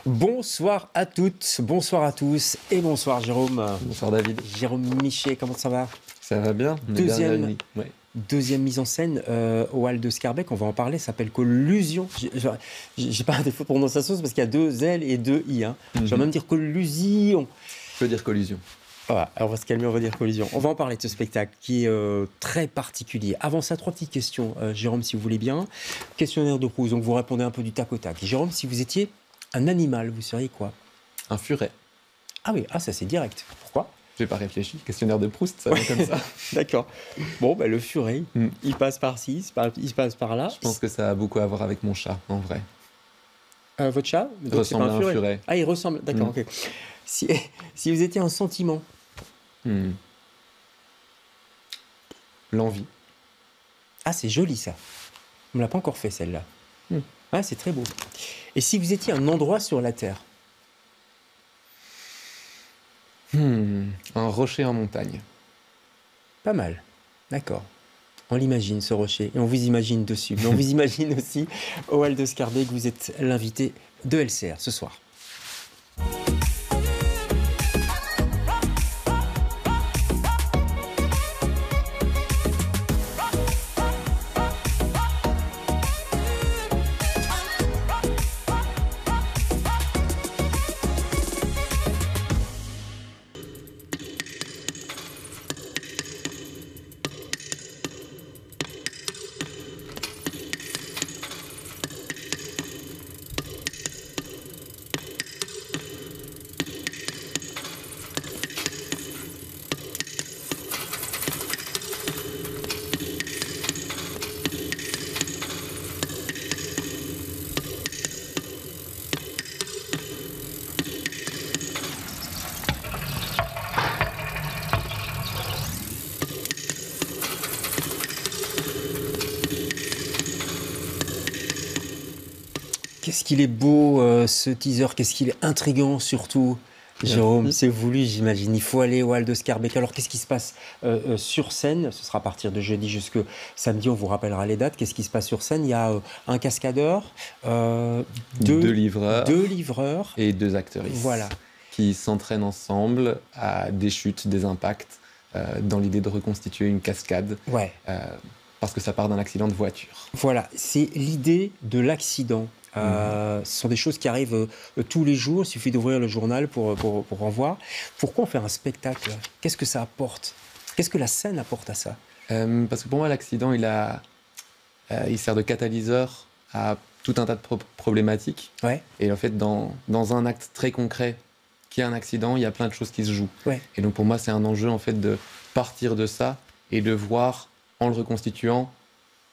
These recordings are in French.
Bonsoir à toutes, bonsoir à tous et bonsoir Jérôme. Bonsoir David. Jérôme Michet, comment ça va? Ça va bien? On est bien réunis. Ouais. Deuxième mise en scène au Hall de Scarbeck, on va en parler, ça s'appelle Collusion. J'ai pas un défaut de prononciation, c'est parce qu'il y a deux L et deux I. Je vais même dire Collusion. Je peux dire collision. Voilà, alors on va se calmer, on va dire Collusion. On va en parler de ce spectacle qui est très particulier. Avant ça, trois petites questions, Jérôme, si vous voulez bien. Questionnaire de Proust, donc vous répondez un peu du tac au tac. Jérôme, si vous étiez un animal, vous seriez quoi? Un furet. Ah oui, ça c'est direct. Pourquoi? J'ai pas réfléchi. Questionnaire de Proust, ça va comme ça. D'accord. Bon, le furet, il passe par-ci, il passe par-là. Je pense que ça a beaucoup à voir avec mon chat, en vrai. Votre chat Il ressemble à un furet. Ah, il ressemble, d'accord, ok. Si vous étiez un sentiment. L'envie. Ah, c'est joli ça. On ne l'a pas encore fait celle-là. Ah, c'est très beau. Et si vous étiez un endroit sur la Terre? Un rocher en montagne. Pas mal. D'accord. On l'imagine, ce rocher, et on vous imagine dessus. Mais on vous imagine aussi au Hall de Scarbeck, vous êtes l'invité de LCR ce soir. Qu'est-ce qu'il est beau, ce teaser, qu'est-ce qu'il est intriguant surtout. Jérôme, c'est voulu, j'imagine. Il faut aller au Hall de Scarbeck. Alors, qu'est-ce qui se passe sur scène? Ce sera à partir de jeudi jusqu'à samedi, on vous rappellera les dates. Qu'est-ce qui se passe sur scène? Il y a un cascadeur, deux livreurs et deux actrices. Voilà. Qui s'entraînent ensemble à des chutes, des impacts, dans l'idée de reconstituer une cascade. Ouais. Parce que ça part d'un accident de voiture. Voilà, c'est l'idée de l'accident. Ce sont des choses qui arrivent tous les jours. Il suffit d'ouvrir le journal pour en voir. Pourquoi on fait un spectacle? Qu'est-ce que ça apporte? Qu'est-ce que la scène apporte à ça? Parce que pour moi, l'accident, il sert de catalyseur à tout un tas de problématiques. Ouais. Et en fait, dans un acte très concret qui est un accident, il y a plein de choses qui se jouent. Ouais. Et donc pour moi, c'est un enjeu en fait de partir de ça et de voir, en le reconstituant,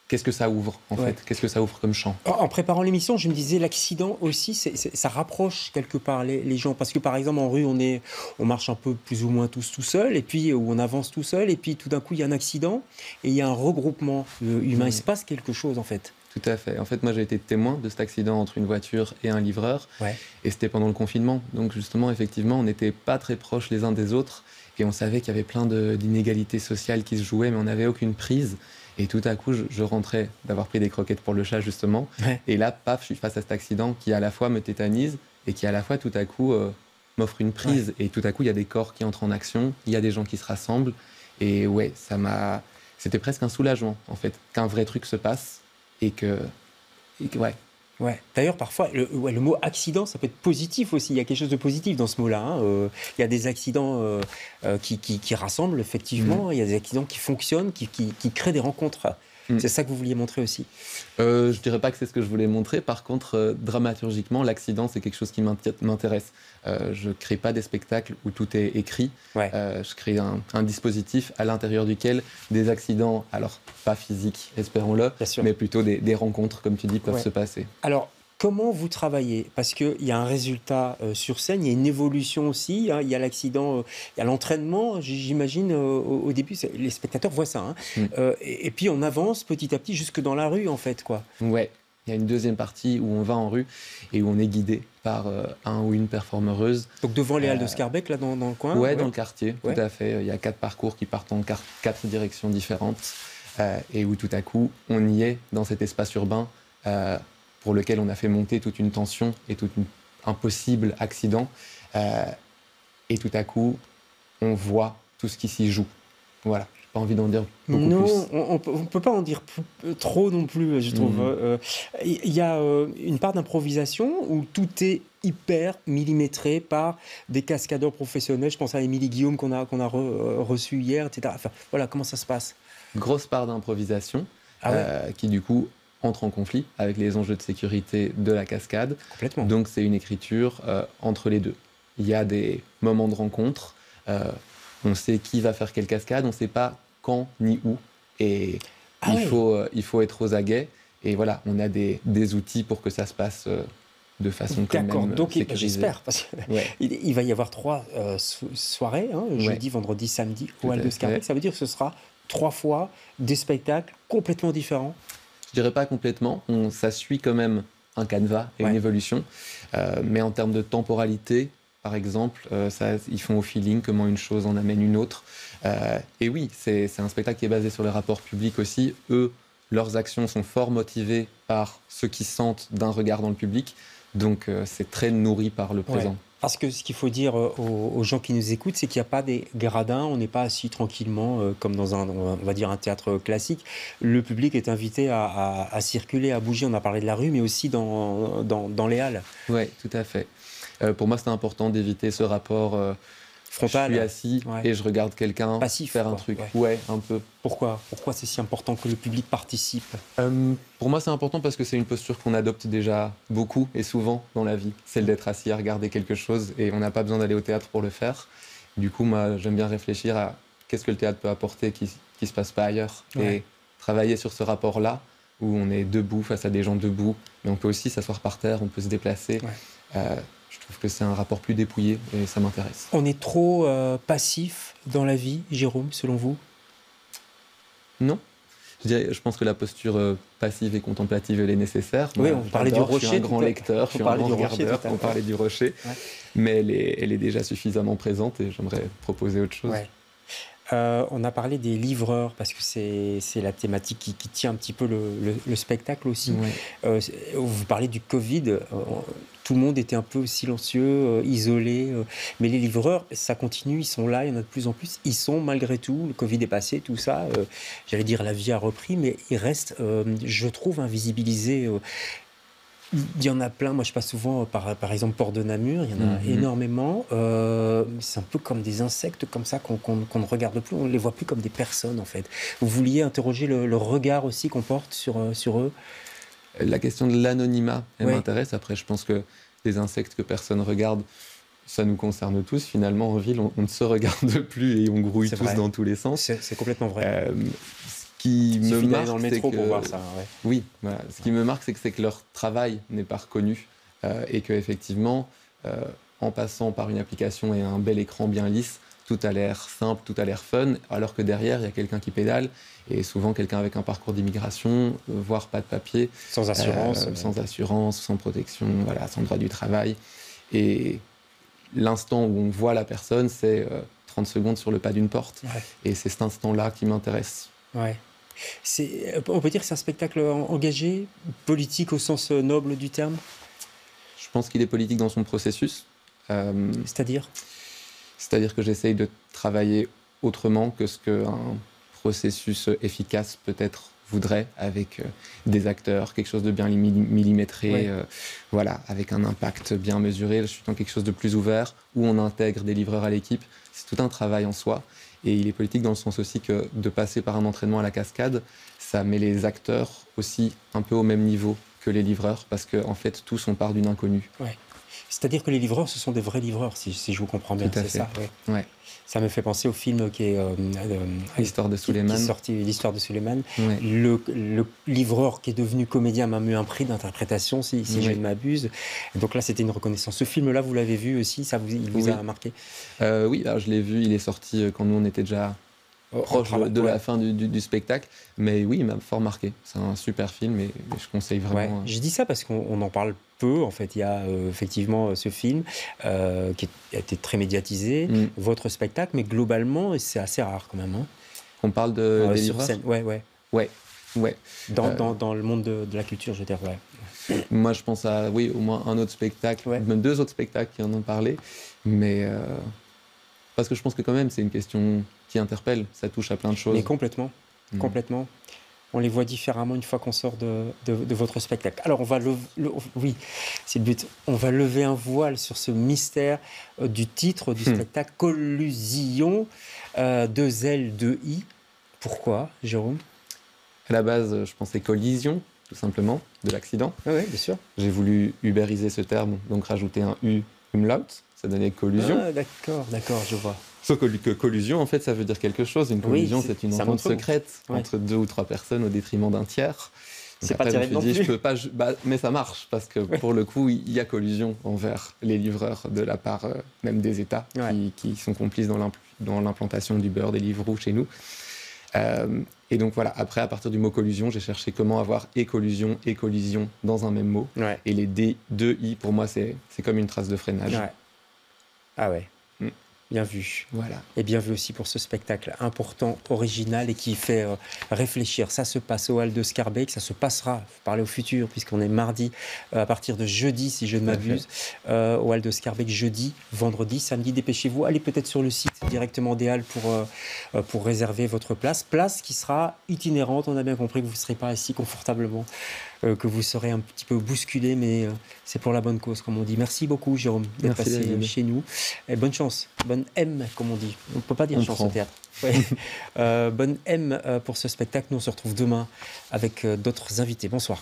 qu'est-ce que ça ouvre, en fait? Qu'est-ce que ça ouvre comme champ? En préparant l'émission, je me disais, l'accident aussi, ça rapproche quelque part les gens. Parce que, par exemple, en rue, on marche un peu plus ou moins tous tout seul, et puis où on avance tout seul, et puis tout d'un coup, il y a un accident, et il y a un regroupement humain. Il se passe quelque chose, en fait. Tout à fait. En fait, moi, j'ai été témoin de cet accident entre une voiture et un livreur. Ouais. Et c'était pendant le confinement. Donc, justement, effectivement, on n'était pas très proches les uns des autres. Et on savait qu'il y avait plein d'inégalités sociales qui se jouaient, mais on n'avait aucune prise. Et tout à coup, je rentrais d'avoir pris des croquettes pour le chat, justement. Ouais. Et là, paf, je suis face à cet accident qui, à la fois, me tétanise et qui, à la fois, tout à coup, m'offre une prise. Ouais. Et tout à coup, il y a des corps qui entrent en action, il y a des gens qui se rassemblent. Et ouais, c'était presque un soulagement, en fait, qu'un vrai truc se passe et que ouais. Ouais. D'ailleurs, parfois, le mot accident, ça peut être positif aussi. Il y a quelque chose de positif dans ce mot-là. Il y a des accidents qui rassemblent, effectivement. Il y a des accidents qui fonctionnent, qui créent des rencontres. C'est ça que vous vouliez montrer aussi? Je dirais pas que c'est ce que je voulais montrer. Par contre, dramaturgiquement, l'accident, c'est quelque chose qui m'intéresse. Je crée pas des spectacles où tout est écrit. Ouais. Je crée un dispositif à l'intérieur duquel des accidents, alors pas physiques, espérons-le, mais plutôt des rencontres, comme tu dis, peuvent se passer. Alors, comment vous travaillez? Parce qu'il y a un résultat sur scène, il y a une évolution aussi, il y a l'accident, il y a l'entraînement, j'imagine, au début, les spectateurs voient ça. Et puis on avance petit à petit jusque dans la rue, en fait, quoi. Ouais, il y a une deuxième partie où on va en rue et où on est guidé par un ou une performeuse. Donc devant les Halles de Scarbeck, là, dans le coin? Ouais, dans le quartier, tout à fait. Il y a 4 parcours qui partent en 4 directions différentes et où tout à coup, on y est dans cet espace urbain pour lequel on a fait monter toute une tension et toute une un possible accident. Et tout à coup, on voit tout ce qui s'y joue. Voilà, j'ai pas envie d'en dire beaucoup plus. Non, on peut pas en dire trop non plus, je trouve. Il y a une part d'improvisation où tout est hyper millimétré par des cascadeurs professionnels. Je pense à Émilie Guillaume qu'on a reçu hier, etc. Enfin, voilà, comment ça se passe? Grosse part d'improvisation Ah ouais, qui, du coup, entre en conflit avec les enjeux de sécurité de la cascade. complètement. Donc, c'est une écriture entre les deux. Il y a des moments de rencontre. On sait qui va faire quelle cascade. On ne sait pas quand ni où. Et Ah ouais. il faut être aux aguets. Et voilà, on a des outils pour que ça se passe de façon quand D'accord, même donc sécurisée. j'espère, parce qu'il Ouais, il va y avoir 3 soirées, hein, jeudi, vendredi, samedi, tout au à Hall de Scarbeck. fait. Ça veut dire que ce sera 3 fois des spectacles complètement différents. Je dirais pas complètement. Ça suit quand même un canevas et Ouais. une évolution. Mais en termes de temporalité, par exemple, ils font au feeling comment une chose en amène une autre. Et oui, c'est un spectacle qui est basé sur les rapports publics aussi. Eux, leurs actions sont fort motivées par ce qu'ils sentent d'un regard dans le public. Donc c'est très nourri par le Ouais. présent. Parce que ce qu'il faut dire aux gens qui nous écoutent, c'est qu'il n'y a pas des gradins, on n'est pas assis tranquillement comme dans on va dire un théâtre classique. Le public est invité à circuler, à bouger. On a parlé de la rue, mais aussi dans les halles. Oui, tout à fait. Pour moi, c'est important d'éviter ce rapport Frontal. je suis assis Ouais. et je regarde quelqu'un Passif, faire un quoi. truc. Ouais. Ouais, un peu. Pourquoi c'est si important que le public participe? Pour moi, c'est important parce que c'est une posture qu'on adopte déjà beaucoup et souvent dans la vie. Celle d'être assis à regarder quelque chose et on n'a pas besoin d'aller au théâtre pour le faire. Du coup, moi, j'aime bien réfléchir à qu'est-ce que le théâtre peut apporter qui se passe pas ailleurs. Ouais. Et travailler sur ce rapport-là où on est debout face à des gens debout, mais on peut aussi s'asseoir par terre, on peut se déplacer. Ouais. Je trouve que c'est un rapport plus dépouillé et ça m'intéresse. On est trop passif dans la vie, Jérôme, selon vous? Non. Je pense que la posture passive et contemplative, elle est nécessaire. Oui, Moi, on parlait du j'adore, rocher. Je suis un grand lecteur, je suis un grand regardeur. On Ouais. parlait du rocher. Ouais. Mais elle est déjà suffisamment présente et j'aimerais proposer autre chose. Ouais. On a parlé des livreurs parce que c'est la thématique qui tient un petit peu le spectacle aussi. Ouais. Vous parlez du Covid, tout le monde était un peu silencieux, isolé, mais les livreurs, ça continue, ils sont là, il y en a de plus en plus, ils sont malgré tout, le Covid est passé, tout ça, j'allais dire la vie a repris, mais ils restent, je trouve, invisibilisés. Il y en a plein, moi je passe souvent par exemple Port de Namur, il y en a énormément. C'est un peu comme des insectes comme ça qu'on ne regarde plus, on ne les voit plus comme des personnes en fait. Vous vouliez interroger le regard aussi qu'on porte sur eux? La question de l'anonymat, elle Ouais. m'intéresse. Après, je pense que les insectes que personne regarde, ça nous concerne tous. Finalement, en ville, on ne se regarde plus et on grouille C'est tous vrai. dans tous les sens. C'est complètement vrai. Ce qui Il me suffit d'aller marque, dans le c'est métro que... pour voir ça. Ouais. Oui, voilà. Ce qui me marque, c'est que leur travail n'est pas reconnu et qu'effectivement, en passant par une application et un bel écran bien lisse, tout a l'air simple, tout a l'air fun, alors que derrière, il y a quelqu'un qui pédale et souvent quelqu'un avec un parcours d'immigration, voire pas de papier. Sans assurance. Sans assurance, sans protection, voilà, sans droit du travail. Et l'instant où on voit la personne, c'est 30 secondes sur le pas d'une porte. Ouais. Et c'est cet instant-là qui m'intéresse. Ouais. On peut dire que c'est un spectacle engagé, politique au sens noble du terme, Je pense qu'il est politique dans son processus. c'est-à-dire? C'est-à-dire que j'essaye de travailler autrement que ce qu'un processus efficace peut-être voudrait, avec des acteurs, quelque chose de bien millimétré, Ouais. voilà, avec un impact bien mesuré. Je suis dans quelque chose de plus ouvert, où on intègre des livreurs à l'équipe. C'est tout un travail en soi. Et il est politique dans le sens aussi que de passer par un entraînement à la cascade, ça met les acteurs aussi un peu au même niveau que les livreurs, parce qu'en fait, tous on part d'une inconnue. Ouais. C'est-à-dire que les livreurs, ce sont des vrais livreurs, si je vous comprends bien, Tout à c'est fait. ça. Ouais. Ouais. Ça me fait penser au film qui est L'histoire de qui Suleiman. est sorti, l'histoire de Suleiman. Ouais. Le livreur qui est devenu comédien m'a eu un prix d'interprétation, si je Oui. ne m'abuse. Et donc là, c'était une reconnaissance. Ce film-là, vous l'avez vu aussi, il vous Oui. a marqué? Oui, alors je l'ai vu, il est sorti quand nous on était déjà proche de la fin du spectacle. Mais oui, il m'a fort marqué. C'est un super film et je conseille Ouais. vraiment. Je dis ça parce qu'on en parle peu. En fait, il y a effectivement ce film qui a été très médiatisé, votre spectacle, mais globalement, c'est assez rare quand même. Hein. On parle des Sur livreurs. scène. Ouais. Ouais. Dans le monde de la culture, je veux dire, ouais. Moi, je pense à, oui, au moins un autre spectacle, Ouais. même 2 autres spectacles qui en ont parlé. Mais parce que je pense que quand même, c'est une question qui interpelle. Ça touche à plein de choses. Mais complètement, Mm. complètement. On les voit différemment une fois qu'on sort de votre spectacle. Alors, on va oui, c'est le but. On va lever un voile sur ce mystère du titre du spectacle, Collusion, 2 L, 2 I. Pourquoi, Jérôme? À la base, je pensais collision, tout simplement, de l'accident. Oui, bien sûr. J'ai voulu ubériser ce terme, donc rajouter un U umlaut. Ça donnait collusion. Ah, d'accord, je vois. Sauf que collusion, en fait, ça veut dire quelque chose. Une collusion, c'est une ça entente montre bon. secrète Ouais. entre 2 ou 3 personnes au détriment d'un tiers. Donc C'est pas après, je me terrible suis non dit, plus. je peux pas, mais ça marche, parce que pour le coup, il y a collusion envers les livreurs de la part même des États qui sont complices dans l'implantation du beurre des livres roux chez nous. Et donc voilà, après, à partir du mot collusion, j'ai cherché comment avoir et collusion et collision dans un même mot. Ouais. Et les D, 2 I, pour moi, c'est comme une trace de freinage. Ouais. Ah ouais. Mm. Bien vu. Voilà. Et bien vu aussi pour ce spectacle important, original et qui fait réfléchir. Ça se passe au Hall de Scarbeck, ça se passera, faut parler au futur, puisqu'on est mardi, à partir de jeudi, si je ne m'abuse, au Hall de Scarbeck, jeudi, vendredi, samedi, dépêchez-vous. Allez peut-être sur le site directement des Halles pour réserver votre place. Place qui sera itinérante, on a bien compris que vous ne serez pas assis confortablement, que vous serez un petit peu bousculé, mais c'est pour la bonne cause, comme on dit. Merci beaucoup, Jérôme, d'être passé chez nous. Et bonne chance, bonne M, comme on dit. On ne peut pas dire chance au théâtre. Ouais. Bonne M pour ce spectacle. Nous, on se retrouve demain avec d'autres invités. Bonsoir.